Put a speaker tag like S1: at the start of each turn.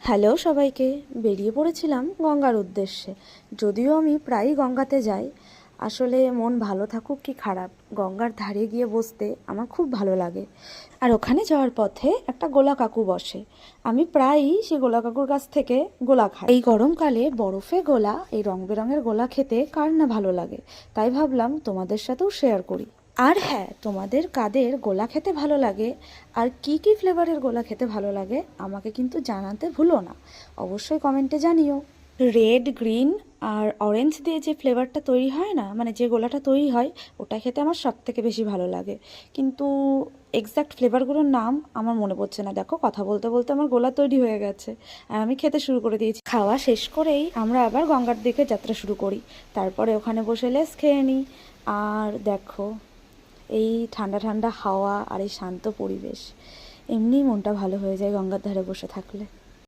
S1: Hello সবাইকে। বেরিয়ে পড়েছিলাম গঙ্গার উদ্দেশ্যে। যদিও আমি প্রায়ই গঙ্গাতে যাই, আসলে মন ভালো থাকুক কি খারাপ, গঙ্গার ধারে গিয়ে বসতে আমার খুব ভালো লাগে। আর ওখানে যাওয়ার পথে একটা গোলা কাকু বসে, আমি প্রায়ই সেই গোলা কাকুর কাছ থেকে গোলা খাই। এই গরমকালে বরফে গোলা, এই রং বেরঙের গোলা খেতে কার না ভালো লাগে, তাই ভাবলাম তোমাদের সাথেও শেয়ার করি। আর হ্যাঁ, তোমাদের কাদের গোলা খেতে ভালো লাগে আর কি কি ফ্লেভারের গোলা খেতে ভালো লাগে আমাকে কিন্তু জানাতে ভুলো না, অবশ্যই কমেন্টে জানিও। রেড, গ্রিন আর অরেঞ্জ দিয়ে যে ফ্লেভারটা তৈরি হয় না, মানে যে গোলাটা তৈরি হয়, ওটা খেতে আমার সব থেকে বেশি ভালো লাগে। কিন্তু এক্স্যাক্ট ফ্লেভারগুলোর নাম আমার মনে পড়ছে না। দেখো, কথা বলতে বলতে আমার গোলা তৈরি হয়ে গেছে আর আমি খেতে শুরু করে দিয়েছি। খাওয়া শেষ করেই আমরা আবার গঙ্গার দিকে যাত্রা শুরু করি। তারপরে ওখানে বসে লেস খেয়ে নিই। আর দেখো, এই ঠান্ডা ঠান্ডা হাওয়া আর এই শান্ত পরিবেশ, এমনিই মনটা ভালো হয়ে যায় গঙ্গার ধারে বসে থাকলে।